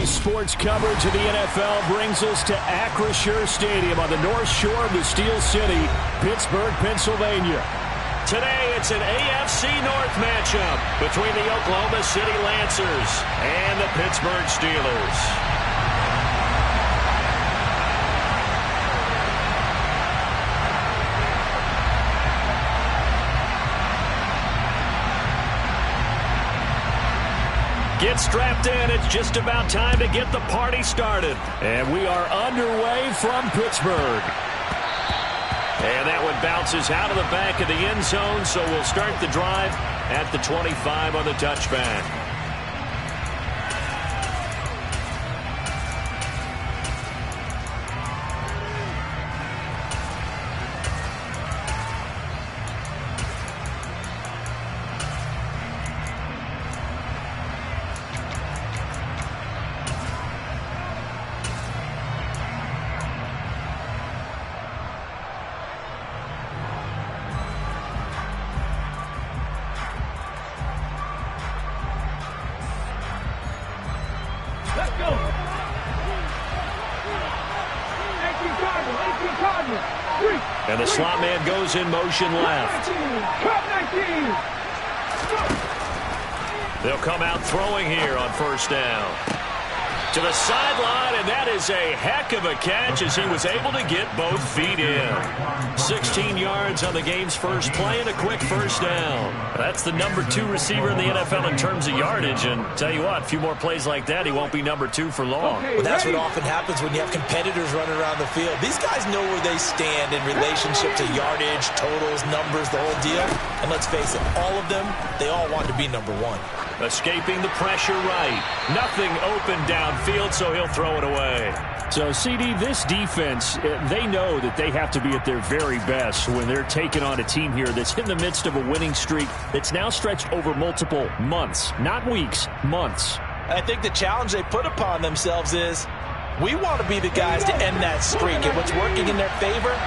Daily sports coverage of the NFL brings us to Acrisure Stadium on the north shore of the Steel City, Pittsburgh, Pennsylvania. Today, it's an AFC North matchup between the Oklahoma City Lancers and the Pittsburgh Steelers. Get strapped in. It's just about time to get the party started. And we are underway from Pittsburgh. And that one bounces out of the back of the end zone, so we'll start the drive at the 25 on the touchback. And the slot man goes in motion left. They'll come out throwing here on first down. To the sideline, and that is a heck of a catch as he was able to get both feet in. 16 yards on the game's first play and a quick first down. That's the number 2 receiver in the NFL in terms of yardage, and tell you what, a few more plays like that, he won't be number 2 for long. Well, that's what often happens when you have competitors running around the field. These guys know where they stand in relationship to yardage, totals, numbers, the whole deal. And let's face it, all of them, they all want to be number 1. Escaping the pressure right. Nothing open downfield, so he'll throw it away. So, CD, this defense, they know that they have to be at their very best when they're taking on a team here that's in the midst of a winning streak that's now stretched over multiple months. Not weeks, months. I think the challenge they put upon themselves is we want to be the guys to end that streak. And what's working in their favor?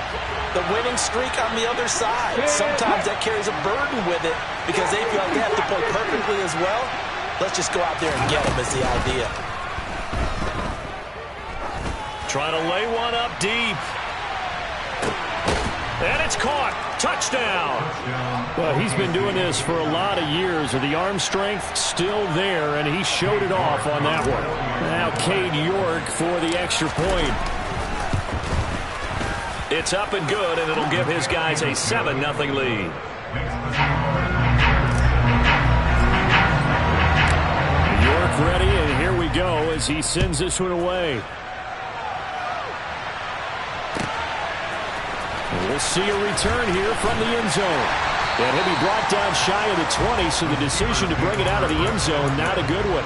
The winning streak on the other side. Sometimes that carries a burden with it because they feel like they have to play perfectly as well. Let's just go out there and get them is the idea. Trying to lay one up deep. And it's caught. Touchdown. Well, he's been doing this for a lot of years. The arm strength still there, and he showed it off on that one. Now Cade York for the extra point. It's up and good, and it'll give his guys a 7-0 lead. York ready, and here we go as he sends this one away. We'll see a return here from the end zone. And he'll be brought down shy of the 20, so the decision to bring it out of the end zone, not a good one.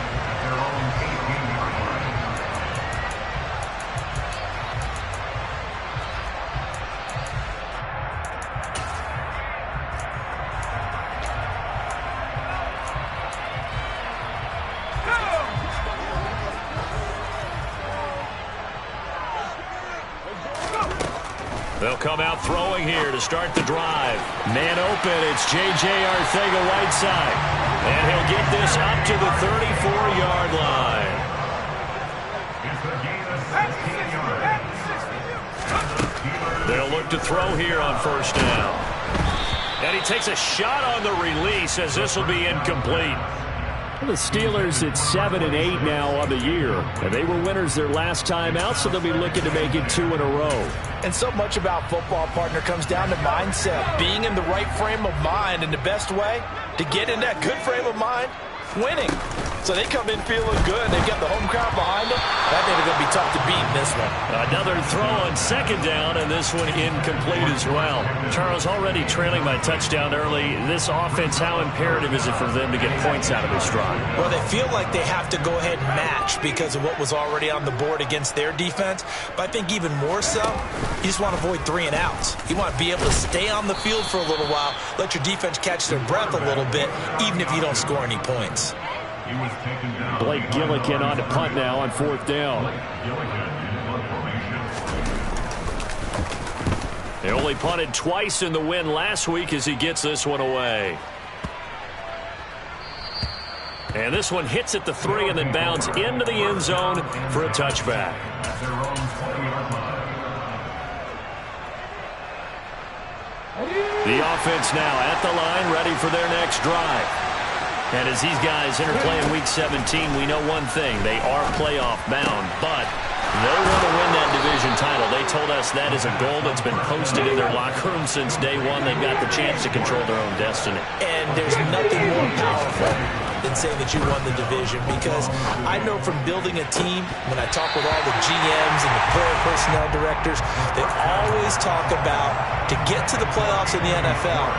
They'll come out throwing here to start the drive. Man open, it's J.J. Arcega-Whiteside. And he'll get this up to the 34-yard line. They'll look to throw here on first down. And he takes a shot on the release as this will be incomplete. The Steelers at 7-8 now on the year. And they were winners their last time out, so they'll be looking to make it 2 in a row. And so much about football, partner, comes down to mindset. Being in the right frame of mind, and the best way to get in that good frame of mind, winning. So they come in feeling good. They've got the home crowd behind them. I think they're going to be tough to beat in this one. Another throw on second down, and this one incomplete as well. Charles, already trailing by touchdown early. This offense, how imperative is it for them to get points out of this drive? Well, they feel like they have to go ahead and match because of what was already on the board against their defense. But I think even more so, you just want to avoid 3 and outs. You want to be able to stay on the field for a little while, let your defense catch their breath a little bit, even if you don't score any points. Blake Gillikin on to punt now on 4th down. They only punted twice in the win last week as he gets this one away. And this one hits at the 3 and then bounds into the end zone for a touchback. The offense now at the line, ready for their next drive. And as these guys interplay in Week 17, we know one thing. They are playoff bound, but they want to win that division title. They told us that is a goal that's been posted in their locker room since day one. They've got the chance to control their own destiny. And there's nothing more powerful than saying that you won the division, because I know from building a team, when I talk with all the GMs and the player personnel directors, they always talk about, to get to the playoffs in the NFL,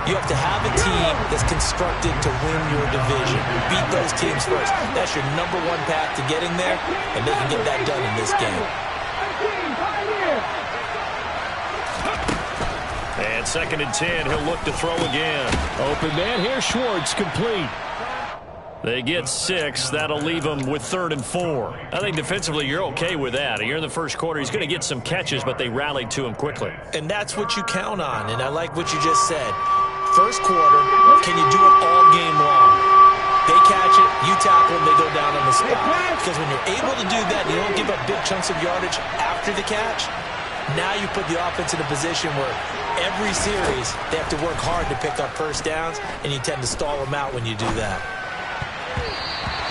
you have to have a team that's constructed to win your division. Beat those teams first. That's your #1 path to getting there, and they can get that done in this game. And 2nd and 10, he'll look to throw again. Open man here, Schwartz, complete. They get 6. That'll leave them with 3rd and 4. I think defensively you're okay with that. Here in the first quarter, he's going to get some catches, but they rallied to him quickly. And that's what you count on, and I like what you just said. First quarter, can you do it all game long? They catch it, you tackle them, they go down on the spot. Because when you're able to do that, you don't give up big chunks of yardage after the catch, now you put the offense in a position where every series they have to work hard to pick up first downs, and you tend to stall them out when you do that.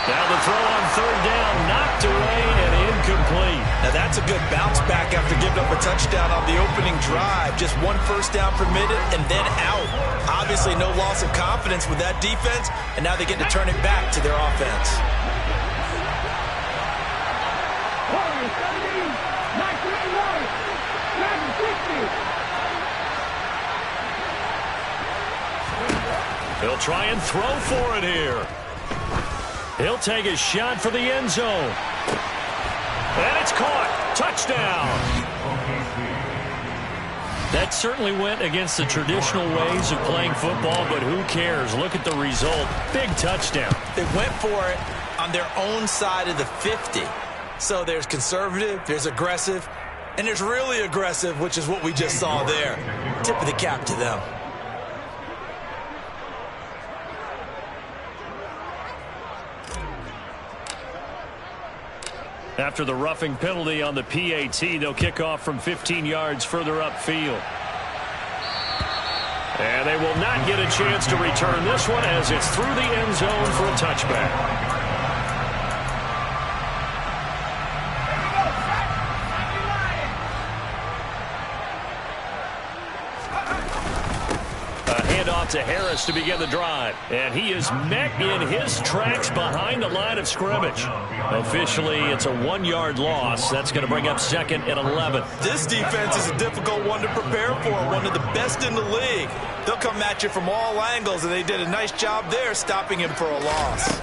Now the throw on 3rd down, knocked away and incomplete. Now that's a good bounce back after giving up a touchdown on the opening drive. Just 1 first down permitted and then out. Obviously no loss of confidence with that defense, and now they get to turn it back to their offense. He'll try and throw for it here. He'll take a shot for the end zone. And it's caught. Touchdown. That certainly went against the traditional ways of playing football, but who cares? Look at the result. Big touchdown. They went for it on their own side of the 50. So there's conservative, there's aggressive, and there's really aggressive, which is what we just saw there. Tip of the cap to them. After the roughing penalty on the PAT, they'll kick off from 15 yards further upfield. And they will not get a chance to return this one as it's through the end zone for a touchback. To Harris to begin the drive, and he is met in his tracks behind the line of scrimmage. Officially, it's a 1-yard loss. That's going to bring up 2nd and 11. This defense is a difficult one to prepare for, one of the best in the league. They'll come at you from all angles, and they did a nice job there stopping him for a loss.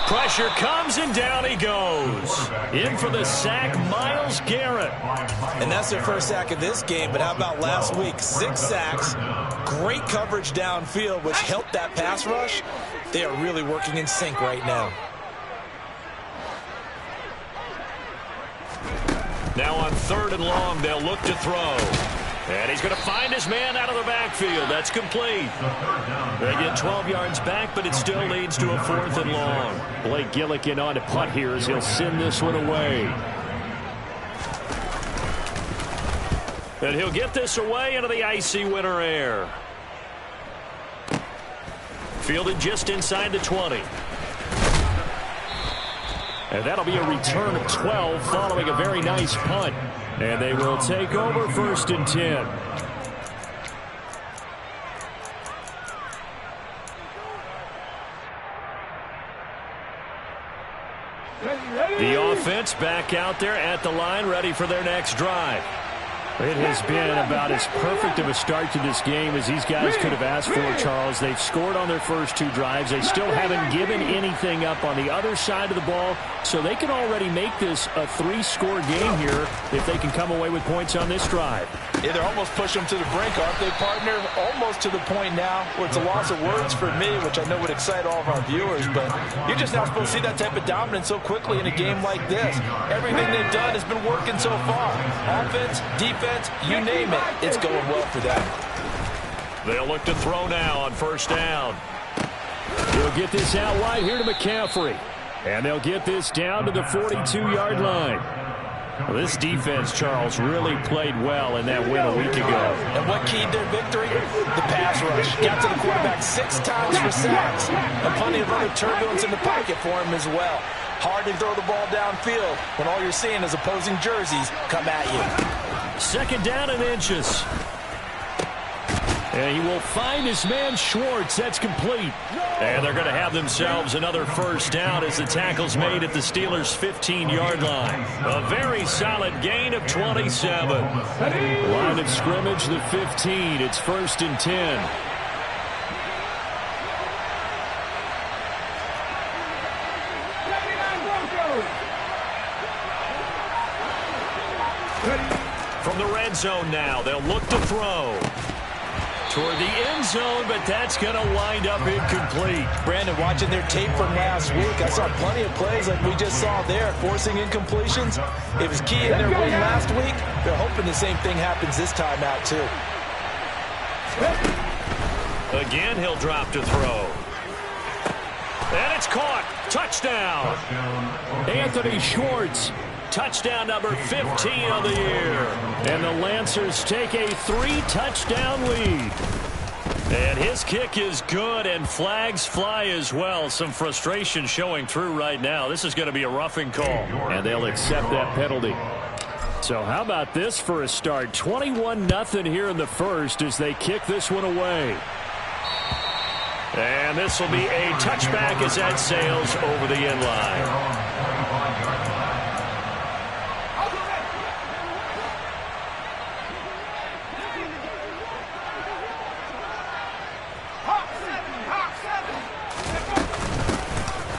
Pressure comes, and down he goes. In for the sack, Myles Garrett. And that's their first sack of this game, but how about last week? 6 sacks, great coverage downfield, which helped that pass rush. They are really working in sync right now. Now on 3rd and long, they'll look to throw. And he's going to find his man out of the backfield. That's complete. They get 12 yards back, but it still leads to a 4th and long. Blake Gillikin on to punt here as he'll send this one away. And he'll get this away into the icy winter air. Fielded just inside the 20. And that'll be a return of 12 following a very nice punt. And they will take over 1st and 10. The offense back out there at the line, ready for their next drive. It has been about as perfect of a start to this game as these guys could have asked for, Charles. They've scored on their first 2 drives. They still haven't given anything up on the other side of the ball, so they can already make this a 3-score game here if they can come away with points on this drive. Yeah, they're almost pushing them to the brink, aren't they, partner? Almost to the point now where it's a loss of words for me, which I know would excite all of our viewers, but you're just not supposed to see that type of dominance so quickly in a game like this. Everything they've done has been working so far. Offense, defense, you name it, it's going well for them. They'll look to throw now on first down. He'll get this out wide here to McCaffrey. And they'll get this down to the 42-yard line. Well, this defense, Charles, really played well in that win a week ago. And what keyed their victory? The pass rush. Got to the quarterback 6 times for sacks. And plenty of other turbulence in the pocket for him as well. Hard to throw the ball downfield when all you're seeing is opposing jerseys come at you. Second down and inches. And he will find his man Schwartz. That's complete. And they're going to have themselves another first down as the tackle's made at the Steelers' 15-yard line. A very solid gain of 27. Line of scrimmage, the 15. It's 1st and 10. From the red zone now, they'll look to throw. Toward the end zone, but that's going to wind up incomplete. Brandon, watching their tape from last week, I saw plenty of plays like we just saw there, forcing incompletions. It was key in their win last week. They're hoping the same thing happens this time out, too. Again, he'll drop to throw. And it's caught. Touchdown. Anthony Schwartz. Touchdown number 15 of the year. And the Lancers take a 3-touchdown lead. And his kick is good, and flags fly as well. Some frustration showing through right now. This is going to be a roughing call. And they'll accept that penalty. So how about this for a start? 21-0 here in the first as they kick this one away. And this will be a touchback as that sails over the end line.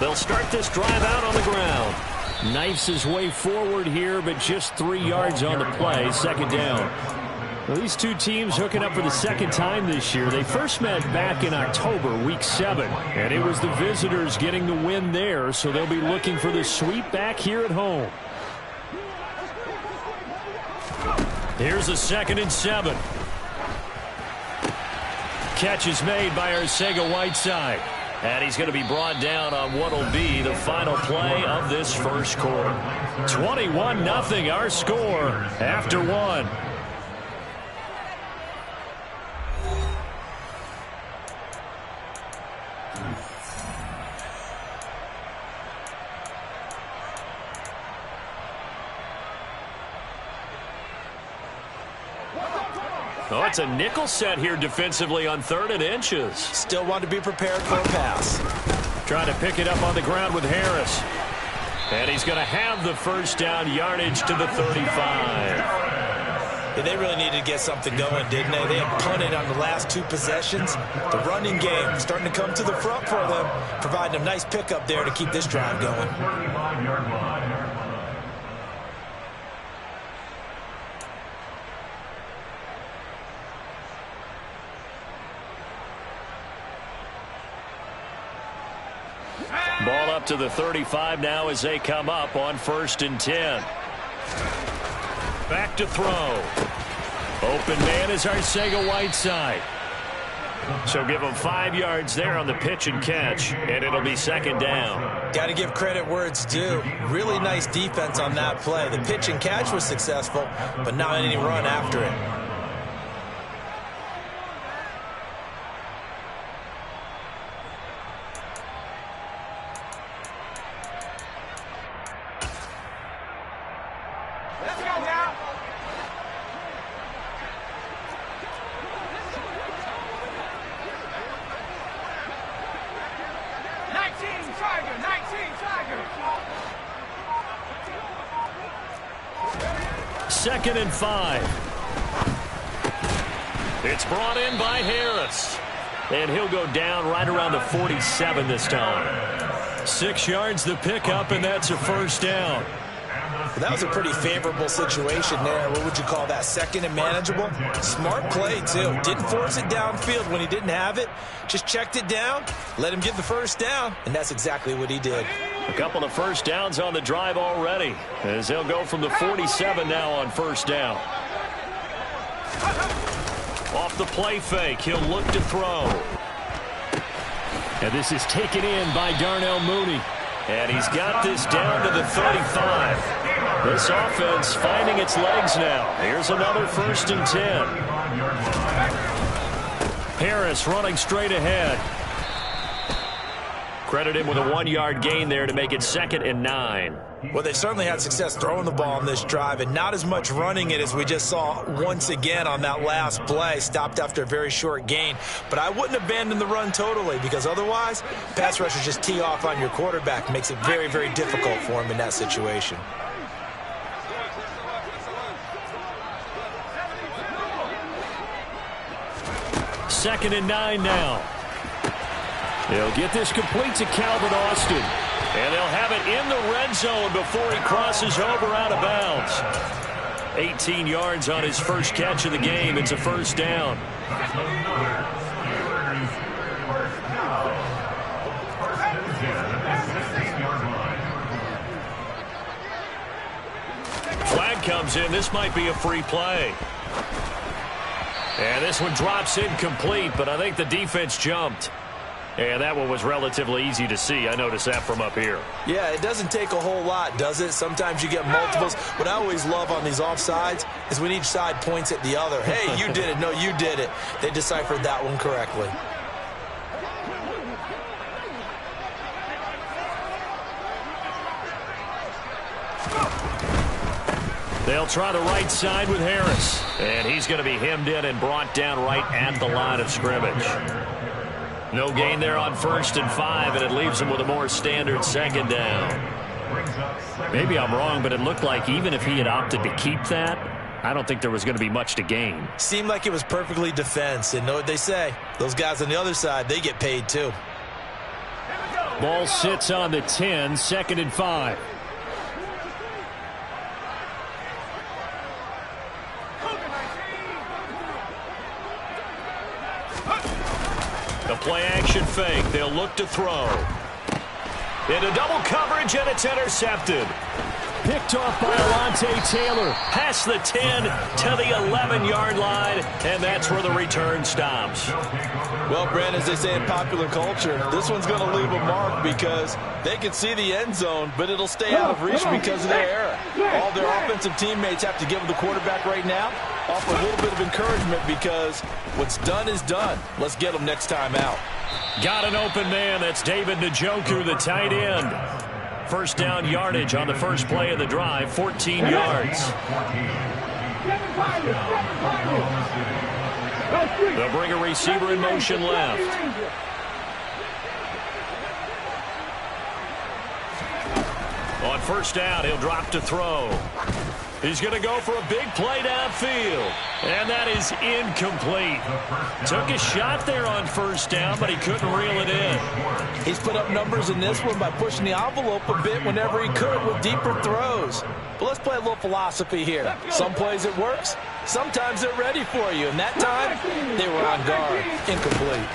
They'll start this drive out on the ground. Knifes his way forward here, but just 3 yards on the play. Second down. Well, these two teams hooking up for the second time this year. They first met back in October, week 7. And it was the visitors getting the win there, so they'll be looking for the sweep back here at home. Here's a 2nd and 7. Catch is made by Arcega-Whiteside. And he's going to be brought down on what will be the final play of this first quarter. 21-0 our score after 1. Oh, it's a nickel set here defensively on 3rd and inches. Still want to be prepared for a pass. Trying to pick it up on the ground with Harris. And he's going to have the first down, yardage to the 35. Yeah, they really needed to get something going, didn't they? They had punted on the last 2 possessions. The running game starting to come to the front for them, providing a nice pickup there to keep this drive going. Ball up to the 35 now as they come up on 1st and 10. Back to throw. Open man is Arcega-Whiteside. So give him 5 yards there on the pitch and catch, and it'll be 2nd down. Got to give credit where it's due. Really nice defense on that play. The pitch and catch was successful, but not any run after it. Second and 5. It's brought in by Harris. And he'll go down right around the 47 this time. 6 yards the pickup, and that's a first down. That was a pretty favorable situation there. What would you call that? 2nd and manageable? Smart play, too. Didn't force it downfield when he didn't have it. Just checked it down, let him get the first down, and that's exactly what he did. A couple of first downs on the drive already, as they'll go from the 47 now on first down. Off the play fake, he'll look to throw. And this is taken in by Darnell Mooney. And he's got this down to the 35. This offense finding its legs now. Here's another 1st and 10. Harris running straight ahead. Credit him with a 1-yard gain there to make it 2nd and 9. Well, they certainly had success throwing the ball on this drive, and not as much running it as we just saw once again on that last play. Stopped after a very short gain. But I wouldn't abandon the run totally, because otherwise, pass rushers just tee off on your quarterback. Makes it very, very difficult for him in that situation. Second and 9 now. They'll get this complete to Calvin Austin. And they'll have it in the red zone before he crosses over out of bounds. 18 yards on his first catch of the game. It's a 1st down. Flag comes in. This might be a free play. And this one drops incomplete, but I think the defense jumped. And that one was relatively easy to see. I noticed that from up here. Yeah, it doesn't take a whole lot, does it? Sometimes you get multiples. What I always love on these offsides is when each side points at the other. Hey, you did it. No, you did it. They deciphered that one correctly. They'll try the right side with Harris. And he's going to be hemmed in and brought down right at the line of scrimmage. No gain there on 1st and 5, and it leaves him with a more standard 2nd down. Maybe I'm wrong, but it looked like even if he had opted to keep that, I don't think there was going to be much to gain. Seemed like it was perfectly defense, and know what they say. Those guys on the other side, they get paid too. Ball sits on the 10, 2nd and 5. The play action fake. They'll look to throw. Into double coverage, and it's intercepted. Picked off by Alontae Taylor. Past the 10 to the 11-yard line, and that's where the return stops. Well, Brent, as they say in popular culture, this one's going to leave a mark because they can see the end zone, but it'll stay out of reach because of their error. All their offensive teammates have to give the quarterback right now, offer a little bit of encouragement because what's done is done. Let's get them next time out. Got an open man. That's David Njoku, the tight end. 1st down yardage on the first play of the drive, 14 yards. They'll bring a receiver in motion left. On 1st down, he'll drop to throw. He's going to go for a big play downfield. And that is incomplete. Took a shot there on 1st down, but he couldn't reel it in. He's put up numbers in this one by pushing the envelope a bit whenever he could with deeper throws. But let's play a little philosophy here. Some plays it works. Sometimes they're ready for you. And that time, they were on guard. Incomplete.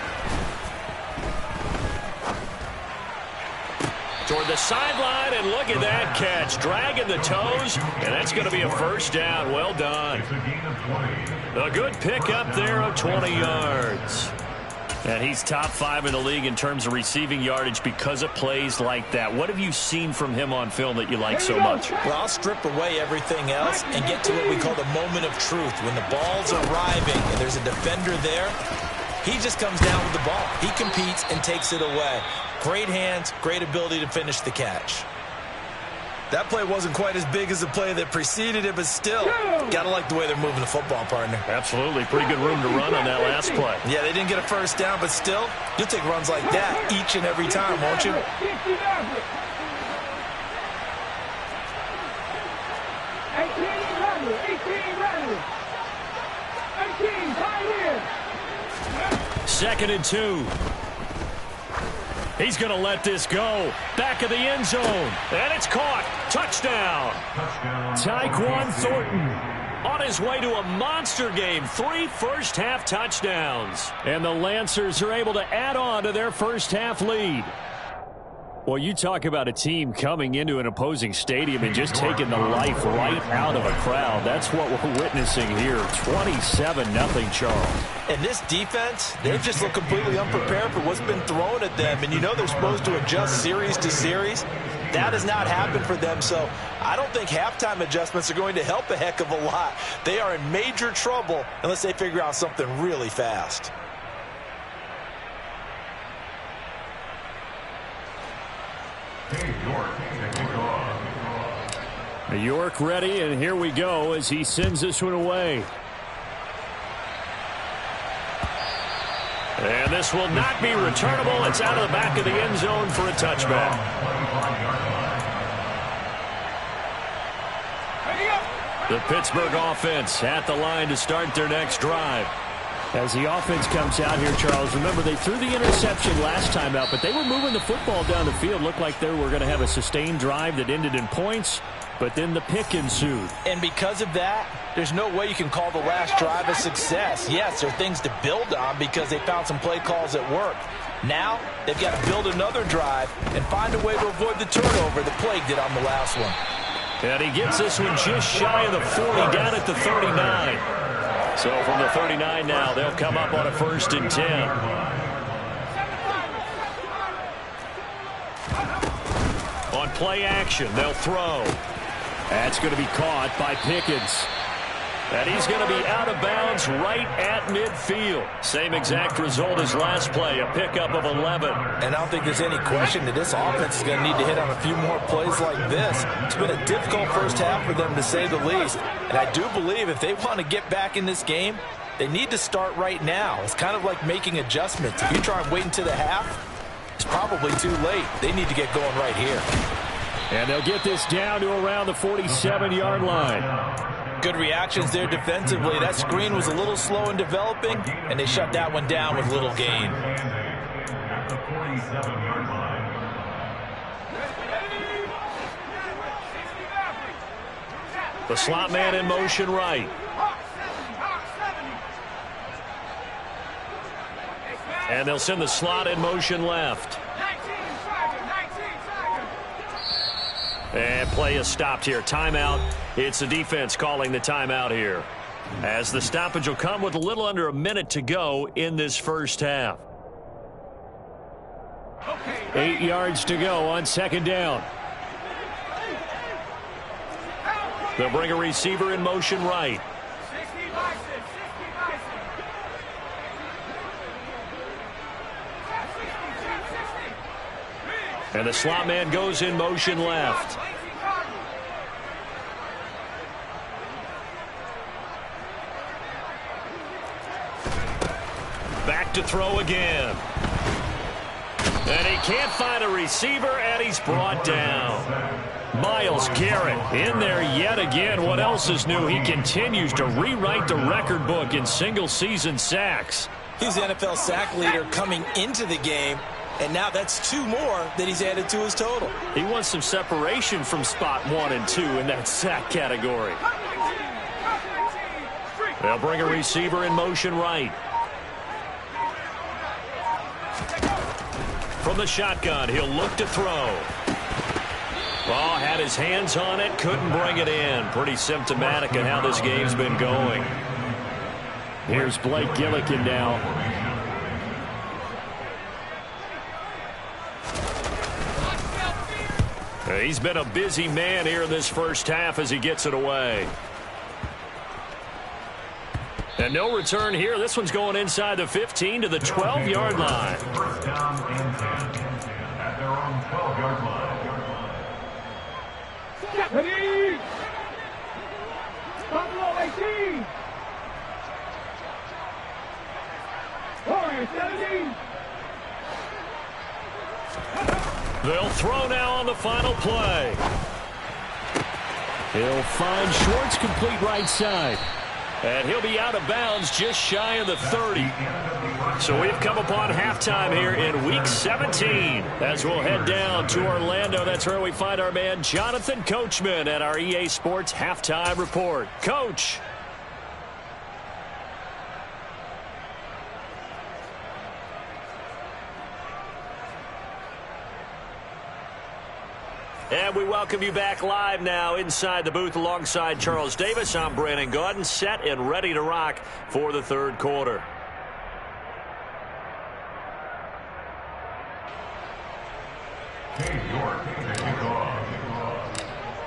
Toward the sideline, and look at that catch. Dragging the toes, and that's going to be a 1st down. Well done. A good pick up there of 20 yards. And he's top 5 in the league in terms of receiving yardage because of plays like that. What have you seen from him on film that you like so much? Well, I'll strip away everything else and get to what we call the moment of truth. When the ball's arriving and there's a defender there, he just comes down with the ball. He competes and takes it away. Great hands, great ability to finish the catch. That play wasn't quite as big as the play that preceded it, but still, gotta like the way they're moving the football, partner. Absolutely. Pretty good room to run on that last play. Yeah, they didn't get a 1st down, but still, you'll take runs like that each and every time, won't you? Second and 2. He's going to let this go. Back of the end zone. And it's caught. Touchdown. Tyquan Thornton. On his way to a monster game. 3 first-half touchdowns. And the Lancers are able to add on to their first-half lead. Well, you talk about a team coming into an opposing stadium and just taking the life right out of a crowd. That's what we're witnessing here. 27-0, Charles. And this defense, they just look completely unprepared for what's been thrown at them. And you know they're supposed to adjust series to series. That has not happened for them, so I don't think halftime adjustments are going to help a heck of a lot. They are in major trouble unless they figure out something really fast. York ready, and here we go as he sends this one away. And this will not be returnable. It's out of the back of the end zone for a touchback. The Pittsburgh offense at the line to start their next drive. As the offense comes out here, Charles, remember they threw the interception last time out, but they were moving the football down the field. Looked like they were going to have a sustained drive that ended in points, but then the pick ensued. And because of that, there's no way you can call the last drive a success. Yes, there are things to build on because they found some play calls that work. Now, they've got to build another drive and find a way to avoid the turnover that plagued it on the last one. And he gets this one just shy of the 40, down at the 39. So from the 39 now, they'll come up on a 1st and 10. On play action, they'll throw. That's going to be caught by Pickens. And he's going to be out of bounds right at midfield. Same exact result as last play, a pickup of 11. And I don't think there's any question that this offense is going to need to hit on a few more plays like this. It's been a difficult first half for them, to say the least. And I do believe if they want to get back in this game, they need to start right now. It's kind of like making adjustments. If you try and wait until the half, it's probably too late. They need to get going right here. And they'll get this down to around the 47-yard line. Good reactions there defensively. That screen was a little slow in developing, and they shut that one down with little gain. The slot man in motion right. And they'll send the slot in motion left. And play is stopped here. Timeout. It's the defense calling the timeout here, as the stoppage will come with a little under a minute to go in this first half. 8 yards to go on 2nd down. They'll bring a receiver in motion right. And the slot man goes in motion left. Back to throw again. And he can't find a receiver, and he's brought down. Myles Garrett in there yet again. What else is new? He continues to rewrite the record book in single-season sacks. He's the NFL sack leader coming into the game, and now that's 2 more that he's added to his total. He wants some separation from spot 1 and 2 in that sack category. They'll bring a receiver in motion right. From the shotgun, he'll look to throw. Well, had his hands on it, couldn't bring it in. Pretty symptomatic of how this game's been going. Here's Blake Gillikin now. He's been a busy man here in this first half as he gets it away. And no return here. This one's going inside the 15 to the 12-yard line. First down and 10 at their own 12-yard line. Deputy! Buffalo 18! Warriors 17! They'll throw now on the final play. He'll find Schwartz, complete right side. And he'll be out of bounds just shy of the 30. So we've come upon halftime here in Week 17. As we'll head down to Orlando, that's where we find our man Jonathan Coachman at our EA Sports Halftime Report. Coach. And we welcome you back live now inside the booth alongside Charles Davis. I'm Brandon Gaudin, set and ready to rock for the third quarter.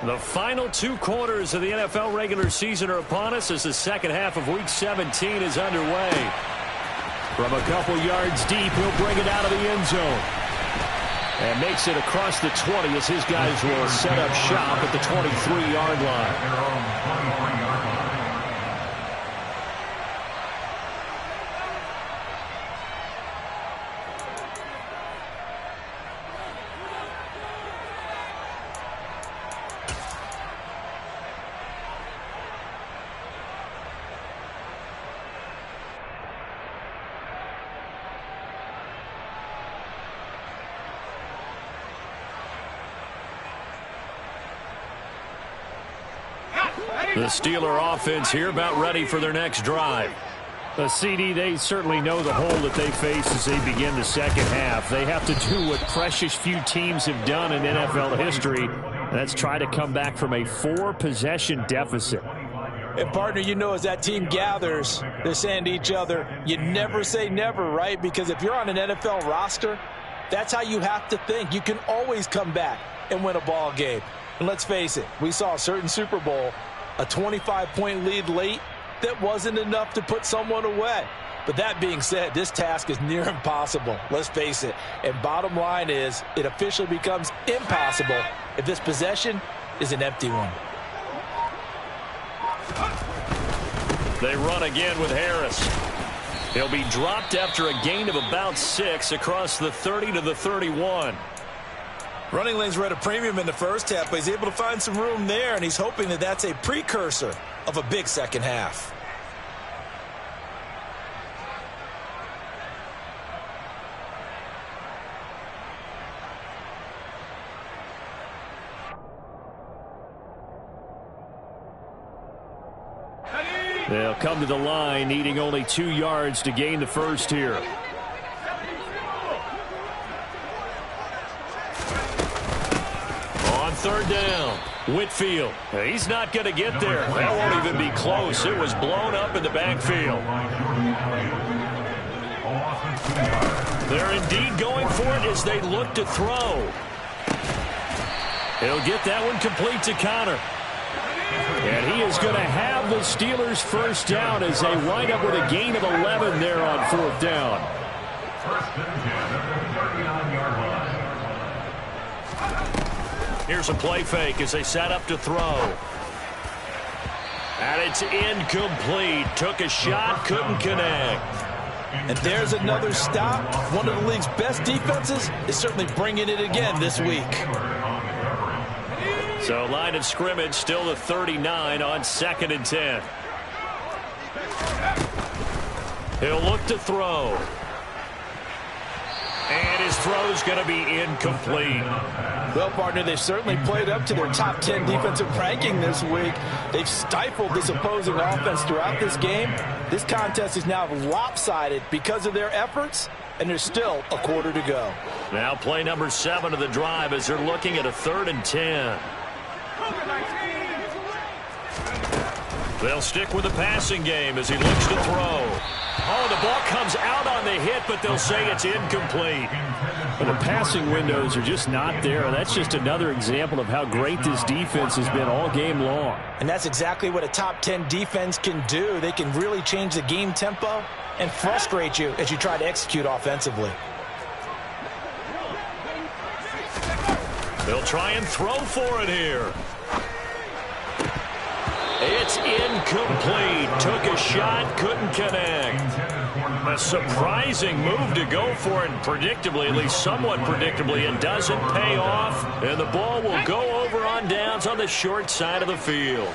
The final 2 quarters of the NFL regular season are upon us as the second half of Week 17 is underway. From a couple yards deep, he'll bring it out of the end zone. And makes it across the 20 as his guys will set up shop at the 23-yard line. The Steeler offense here about ready for their next drive. CD, they certainly know the hole that they face as they begin the second half. They have to do what precious few teams have done in NFL history. That's try to come back from a 4-possession deficit. And, partner, you know, as that team gathers, they're saying to each other, you never say never, right? Because if you're on an NFL roster, that's how you have to think. You can always come back and win a ball game. And let's face it, we saw a certain Super Bowl, a 25-point lead late, that wasn't enough to put someone away. But that being said, this task is near impossible. Let's face it. And bottom line is, it officially becomes impossible if this possession is an empty one. They run again with Harris. He'll be dropped after a gain of about 6 across the 30 to the 31. Running lanes were at a premium in the first half, but he's able to find some room there, and he's hoping that that's a precursor of a big second half. They'll come to the line, needing only 2 yards to gain the first here. Third down. Whitfield. He's not going to get there. That won't even be close. It was blown up in the backfield. They're indeed going for it as they look to throw. He'll get that one complete to Connor. And he is going to have the Steelers first down as they wind up with a gain of 11 there on fourth down. First and 10 at the 39-yard line. Here's a play fake as they set up to throw. And it's incomplete. Took a shot, couldn't connect. And there's another stop. One of the league's best defenses is certainly bringing it again this week. So line of scrimmage still the 39 on 2nd and 10. He'll look to throw. And his throw's going to be incomplete. Well, partner, they've certainly played up to their top 10 defensive ranking this week. They've stifled this opposing offense throughout this game. This contest is now lopsided because of their efforts, and there's still a quarter to go. Now play number 7 of the drive as they're looking at a 3rd and 10. They'll stick with the passing game as he looks to throw. Oh, the ball comes out on the hit, but they'll say it's incomplete. But the passing windows are just not there. That's just another example of how great this defense has been all game long. And that's exactly what a top 10 defense can do. They can really change the game tempo and frustrate you as you try to execute offensively. They'll try and throw for it here. It's incomplete. Took a shot, couldn't connect. A surprising move to go for it, and predictably, at least somewhat predictably, it doesn't pay off, and the ball will go over on downs on the short side of the field.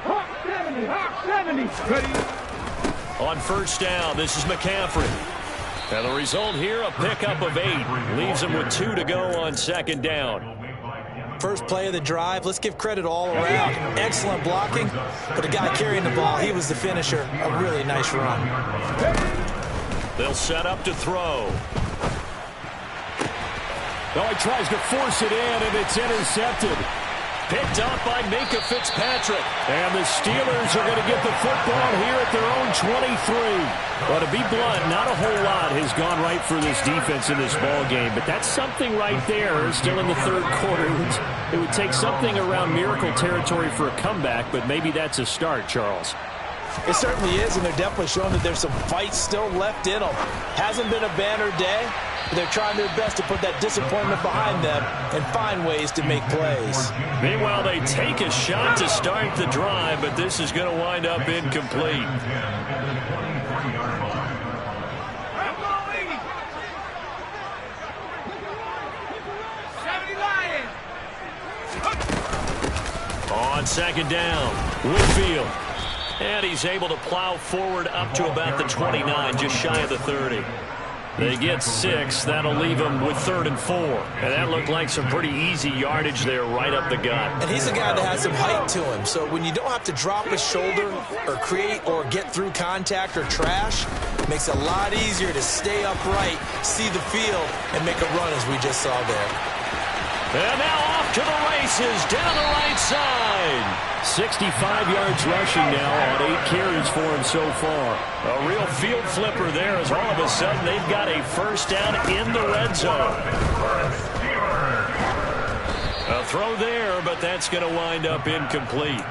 Hawk 70. Ready. On first down, this is McCaffrey. And the result here, a pickup of 8. Leaves him with 2 to go on 2nd down. First play of the drive, let's give credit all around. Excellent blocking, but the guy carrying the ball, he was the finisher. A really nice run. They'll set up to throw. Oh, he tries to force it in, and it's intercepted. Picked up by Minkah Fitzpatrick. And the Steelers are going to get the football here at their own 23. Well, to be blunt, not a whole lot has gone right for this defense in this ball game, but that's something right there. Still in the third quarter. It would take something around miracle territory for a comeback, but maybe that's a start, Charles. It certainly is, and they're definitely showing that there's some fight still left in them. Hasn't been a banner day, but they're trying their best to put that disappointment behind them and find ways to make plays. Meanwhile, they take a shot to start the drive, but this is going to wind up incomplete. On second down, Whitfield. And he's able to plow forward up to about the 29, just shy of the 30. They get 6. That'll leave them with 3rd and 4. And that looked like some pretty easy yardage there right up the gut. And he's a guy that has some height to him. So when you don't have to drop a shoulder or create or get through contact or trash, it makes it a lot easier to stay upright, see the field, and make a run as we just saw there. And now off to the races down the right side. 65 yards rushing now on 8 carries for him so far. A real field flipper there as all of a sudden they've got a first down in the red zone. A throw there, but that's going to wind up incomplete.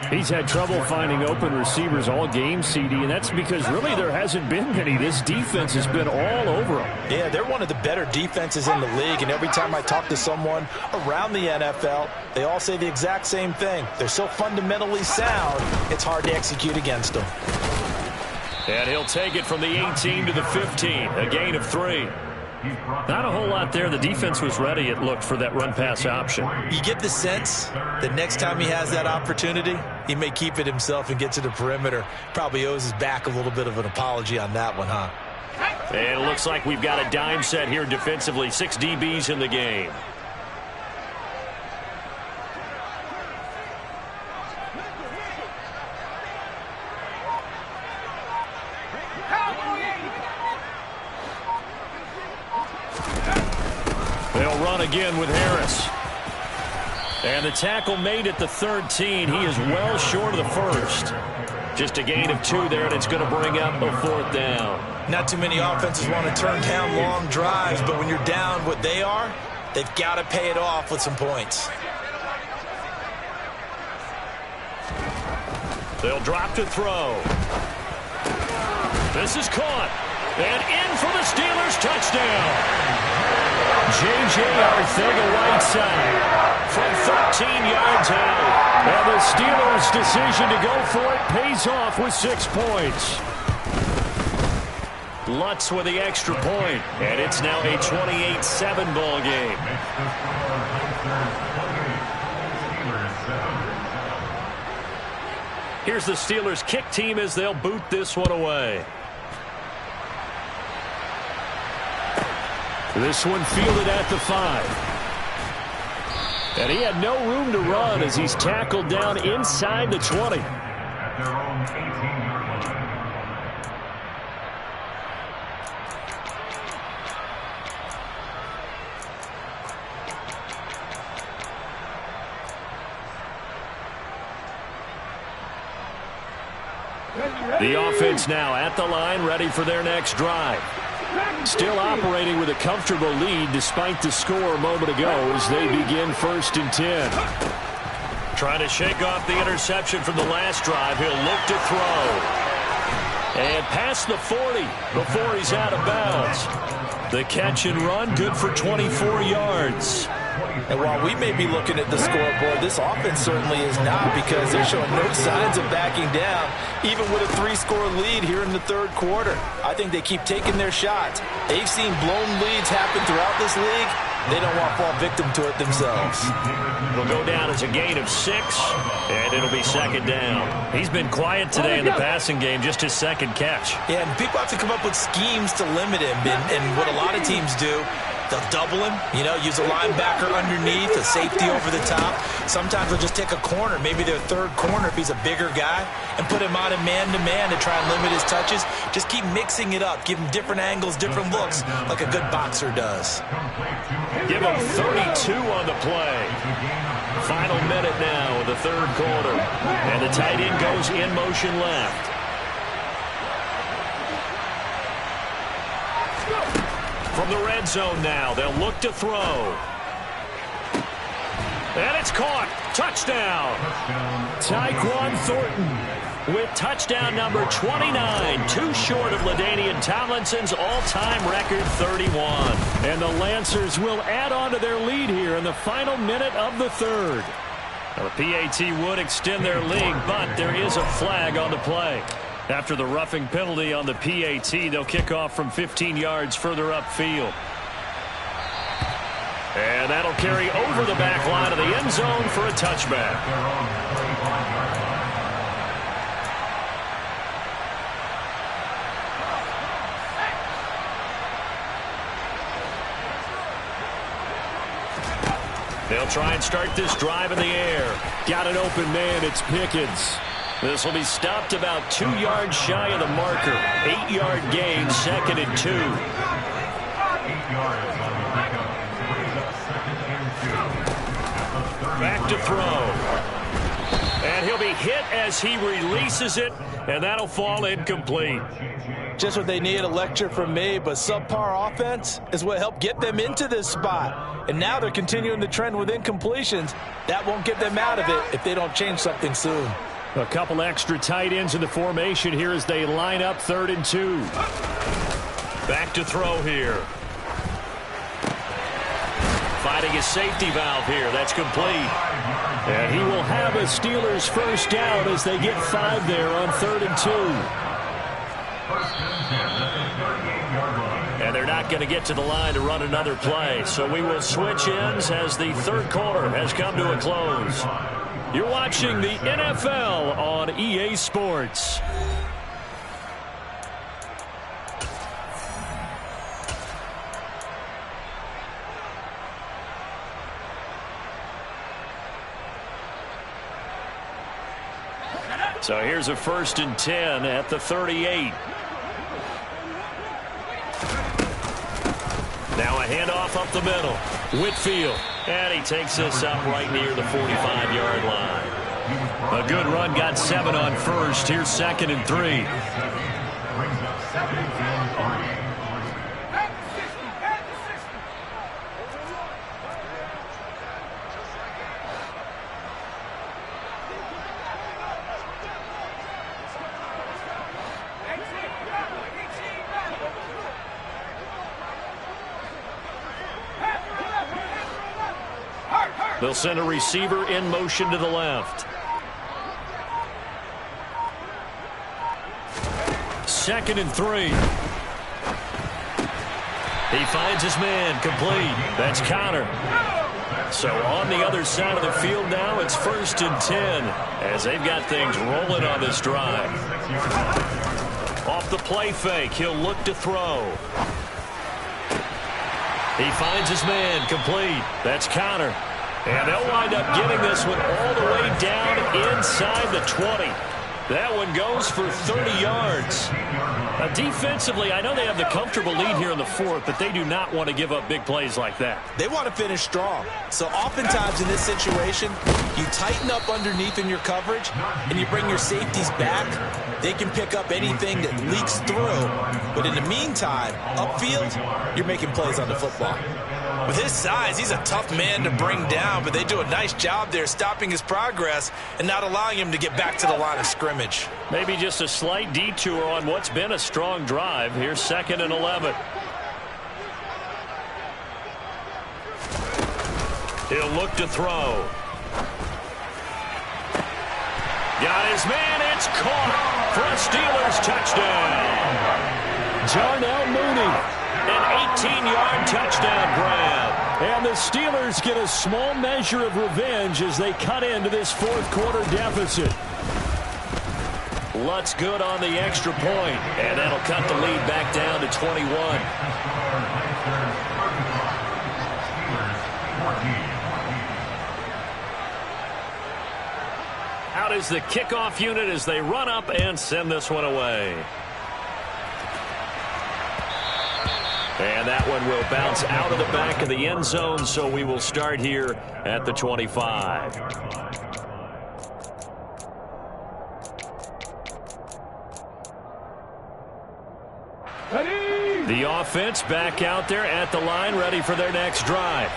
He's had trouble finding open receivers all game, CD, and that's because really there hasn't been many. This defense has been all over them. Yeah, they're one of the better defenses in the league, and every time I talk to someone around the NFL, they all say the exact same thing. They're so fundamentally sound, it's hard to execute against them. And he'll take it from the 18 to the 15, a gain of 3. Not a whole lot there. The defense was ready, it looked, for that run-pass option. You get the sense that next time he has that opportunity, he may keep it himself and get to the perimeter. Probably owes his back a little bit of an apology on that one, huh? And it looks like we've got a dime set here defensively. 6 DBs in the game. They'll run again with Harris. And the tackle made at the 13. He is well short of the first. Just a gain of 2 there, and it's going to bring up a 4th down. Not too many offenses want to turn down long drives, but when you're down what they are, they've got to pay it off with some points. They'll drop to throw. This is caught. And in for the Steelers, touchdown. J.J. Arcega-Whiteside from 13 yards out. And the Steelers' decision to go for it pays off with 6 points. Lutz with the extra point, and it's now a 28-7 ball game. Here's the Steelers' kick team as they'll boot this one away. This one fielded at the 5. And he had no room to run as he's tackled down inside the 20. At their own 18-yard line. The offense now at the line, ready for their next drive. Still operating with a comfortable lead despite the score a moment ago as they begin 1st and 10. Trying to shake off the interception from the last drive. He'll look to throw. And past the 40 before he's out of bounds. The catch and run, good for 24 yards. And while we may be looking at the scoreboard, this offense certainly is not, because they're showing no signs of backing down, even with a 3-score lead here in the 3rd quarter. I think they keep taking their shots. They've seen blown leads happen throughout this league. They don't want to fall victim to it themselves. It'll go down as a gain of 6, and it'll be 2nd down. He's been quiet today in the passing game, just his 2nd catch. Yeah, and people have to come up with schemes to limit him, and what a lot of teams do, They'll double him, use a linebacker underneath, a safety over the top. Sometimes they'll just take a corner, maybe their third corner if he's a bigger guy, and put him on a man-to-man to try and limit his touches. Just keep mixing it up, give him different angles, different looks, like a good boxer does. Give him 32 on the play. Final minute now in the third quarter. And the tight end goes in motion left. From the red zone now, they'll look to throw. And it's caught. Touchdown. Tyquan Thornton with touchdown number 29, too short of LaDainian Tomlinson's all-time record 31. And the Lancers will add on to their lead here in the final minute of the third. Now, the PAT would extend their lead, but there is a flag on the play. After the roughing penalty on the PAT, they'll kick off from 15 yards further upfield. And that'll carry over the back line of the end zone for a touchback. They'll try and start this drive in the air. Got an open man, it's Pickens. This will be stopped about 2 yards shy of the marker. 8-yard gain, 2nd and 2. 8 yards on the pickup. Brings up 2nd and 2. Back to throw. And he'll be hit as he releases it, and that'll fall incomplete. Just what they need, a lecture from me, but subpar offense is what helped get them into this spot. And now they're continuing the trend with incompletions. That won't get them out of it if they don't change something soon. A couple extra tight ends in the formation here as they line up 3rd and 2. Back to throw here. Finding his safety valve here. That's complete. And he will have a Steelers first down as they get 5 there on 3rd and 2. And they're not going to get to the line to run another play. So we will switch ends as the third quarter has come to a close. You're watching the NFL on EA Sports. So here's a 1st and 10 at the 38. Now a handoff up the middle. Whitfield. And he takes this up right near the 45-yard line. A good run, got 7 on first. Here's 2nd and 3. Brings up 2nd and 3. They'll send a receiver in motion to the left. 2nd and 3. He finds his man, complete. That's Connor. So on the other side of the field now, it's 1st and 10 as they've got things rolling on this drive. Off the play fake, he'll look to throw. He finds his man, complete. That's Connor. And they'll wind up getting this one all the way down inside the 20. That one goes for 30 yards. Now, defensively, I know they have the comfortable lead here in the 4th, but they do not want to give up big plays like that. They want to finish strong. So oftentimes in this situation, you tighten up underneath in your coverage, and you bring your safeties back. They can pick up anything that leaks through. But in the meantime, upfield, you're making plays on the football. With his size, he's a tough man to bring down, but they do a nice job there stopping his progress and not allowing him to get back to the line of scrimmage. Maybe just a slight detour on what's been a strong drive. Here's 2nd and 11. He'll look to throw. Got his man. It's caught for a Steelers touchdown. Darnell Mooney. An 18-yard touchdown grab. And the Steelers get a small measure of revenge as they cut into this 4th quarter deficit. Lutz good on the extra point, and that'll cut the lead back down to 21. Out is the kickoff unit as they run up and send this one away. And that one will bounce out of the back of the end zone, so we will start here at the 25. The offense back out there at the line, ready for their next drive.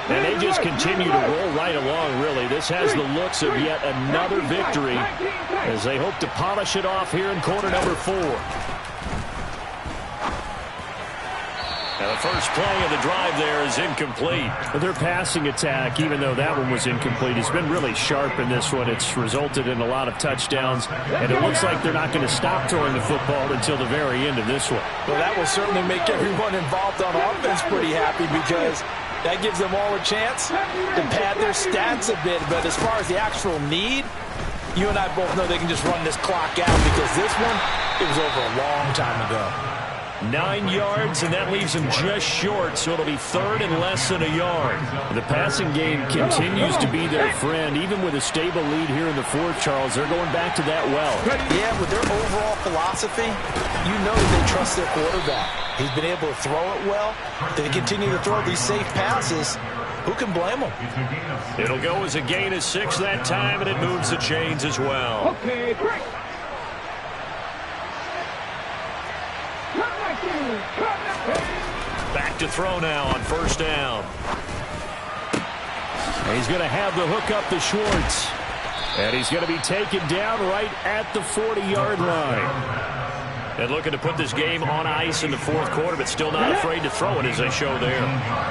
And they just continue to roll right along, really. This has the looks of yet another victory as they hope to polish it off here in quarter number 4. Now the first play of the drive there is incomplete. Their passing attack, even though that one was incomplete, has been really sharp in this one. It's resulted in a lot of touchdowns, and it looks like they're not going to stop throwing the football until the very end of this one. Well, that will certainly make everyone involved on offense pretty happy because that gives them all a chance to pad their stats a bit. But as far as the actual need, you and I both know they can just run this clock out because this one, it was over a long time ago. 9 yards, and that leaves them just short, so it'll be third and less than a yard. The passing game continues to be their friend. Even with a stable lead here in the fourth, Charles, they're going back to that well. Yeah, with their overall philosophy, you know that they trust their quarterback. He's been able to throw it well. They continue to throw these safe passes. Who can blame them? It'll go as a gain of 6 that time, and it moves the chains as well. Okay, great. Back to throw now on first down. He's going to have the hook up to Schwartz. And he's going to be taken down right at the 40-yard line. And looking to put this game on ice in the fourth quarter, but still not afraid to throw it as they show there.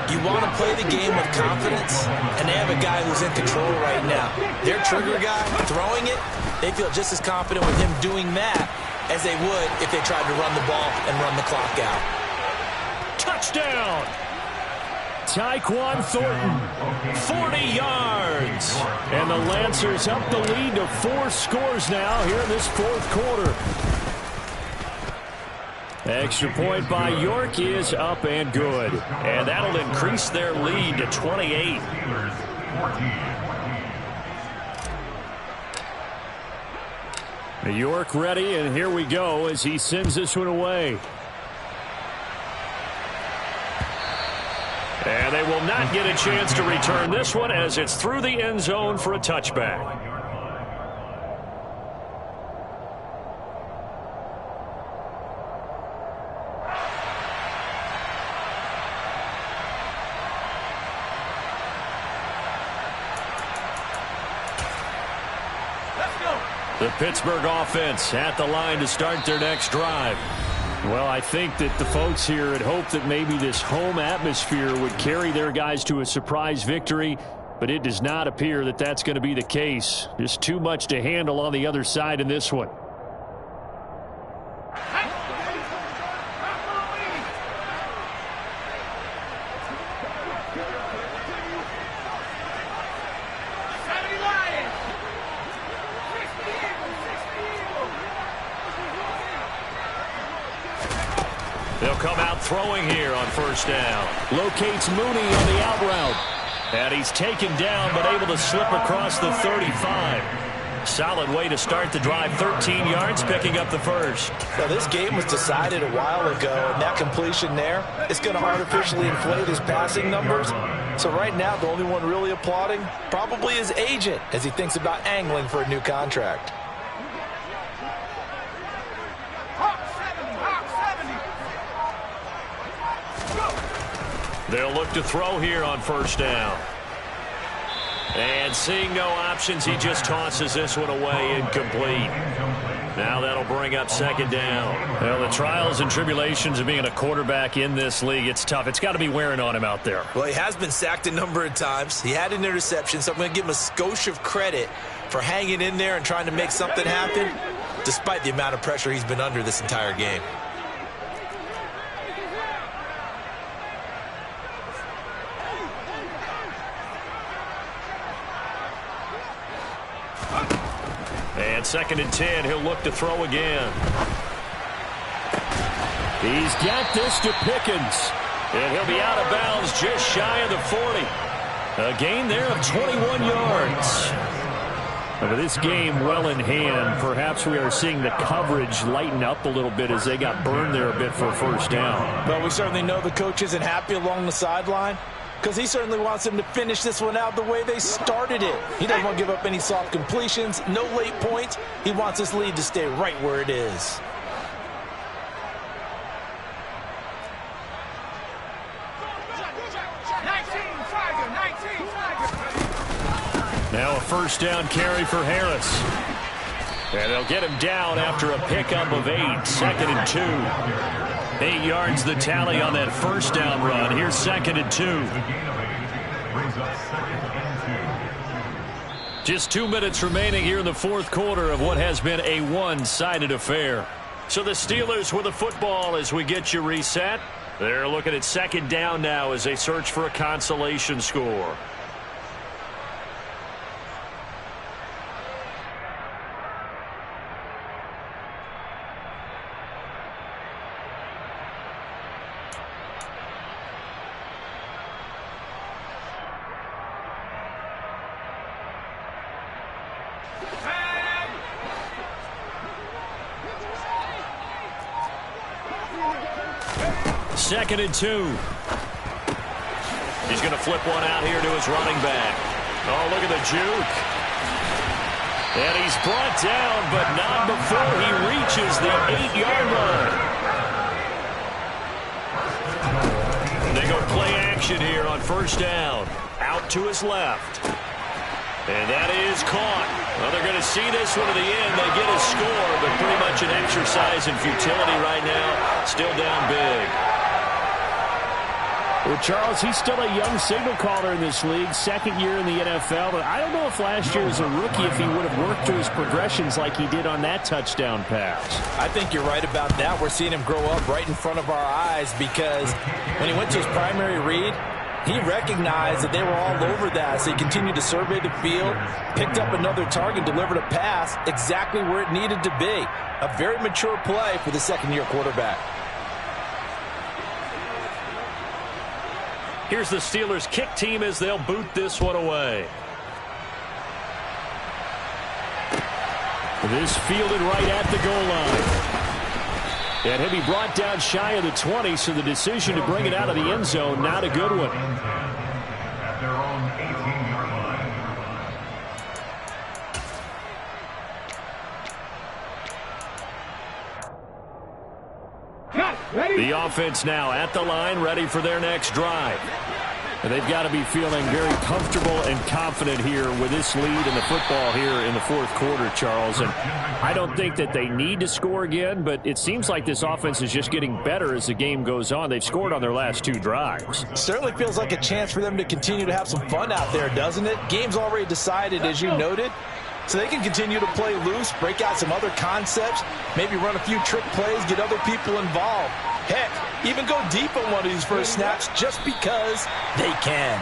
You want to play the game with confidence, and they have a guy who's in control right now. Their trigger guy, throwing it, they feel just as confident with him doing that as they would if they tried to run the ball and run the clock out. Touchdown! Tyquan Thornton, 40 yards. And the Lancers up the lead to 4 scores now here in this fourth quarter. Extra point by York is up and good. And that'll increase their lead to 28. York ready, and here we go as he sends this one away. And they will not get a chance to return this one as it's through the end zone for a touchback. The Pittsburgh offense at the line to start their next drive. Well, I think that the folks here had hoped that maybe this home atmosphere would carry their guys to a surprise victory, but it does not appear that that's going to be the case. Just too much to handle on the other side in this one. They'll come out throwing here on first down. Locates Mooney on the out route. And he's taken down but able to slip across the 35. Solid way to start the drive. 13 yards, picking up the first. Now, this game was decided a while ago, and that completion there is going to artificially inflate his passing numbers. So right now, the only one really applauding probably his agent as he thinks about angling for a new contract. They'll look to throw here on first down. And seeing no options, he just tosses this one away incomplete. Now that'll bring up second down. Well, the trials and tribulations of being a quarterback in this league, it's tough. It's got to be wearing on him out there. Well, he has been sacked a number of times. He had an interception, so I'm going to give him a skosh of credit for hanging in there and trying to make something happen, despite the amount of pressure he's been under this entire game. And second and 10, he'll look to throw again. He's got this to Pickens. And he'll be out of bounds just shy of the 40. A gain there of 21 yards. With this game well in hand, perhaps we are seeing the coverage lighten up a little bit as they got burned there a bit for a first down. Well, we certainly know the coach isn't happy along the sideline because he certainly wants them to finish this one out the way they started it. He doesn't want to give up any soft completions, no late points. He wants this lead to stay right where it is. Now a first down carry for Harris. And they'll get him down after a pickup of 8. 2nd and 2. 8 yards the tally on that first down run. Here's 2nd and 2. Just 2 minutes remaining here in the fourth quarter of what has been a one-sided affair. So the Steelers with the football as we get you reset. They're looking at 2nd down now as they search for a consolation score. Second and 2. He's going to flip one out here to his running back. Oh, look at the juke. And he's brought down, but not before he reaches the 8-yard line. They go play action here on first down. Out to his left. And that is caught. Well, they're going to see this one to the end. They get a score, but pretty much an exercise in futility right now. Still down big. Well, Charles, he's still a young signal caller in this league, 2nd year in the NFL, but I don't know if last year as a rookie if he would have worked to his progressions like he did on that touchdown pass. I think you're right about that. We're seeing him grow up right in front of our eyes because when he went to his primary read, he recognized that they were all over that, so he continued to survey the field, picked up another target, delivered a pass exactly where it needed to be. A very mature play for the second-year quarterback. Here's the Steelers kick team as they'll boot this one away. This fielded right at the goal line. And he'll be brought down shy of the 20, so the decision to bring it out of the end zone, not a good one. At their own 18-yard line. The offense now at the line, ready for their next drive. And they've got to be feeling very comfortable and confident here with this lead in the football here in the fourth quarter, Charles. And I don't think that they need to score again, but it seems like this offense is just getting better as the game goes on. They've scored on their last 2 drives. Certainly feels like a chance for them to continue to have some fun out there, doesn't it? Game's already decided, as you noted. So they can continue to play loose, break out some other concepts, maybe run a few trick plays, get other people involved. Heck, even go deep on one of these first snaps just because they can.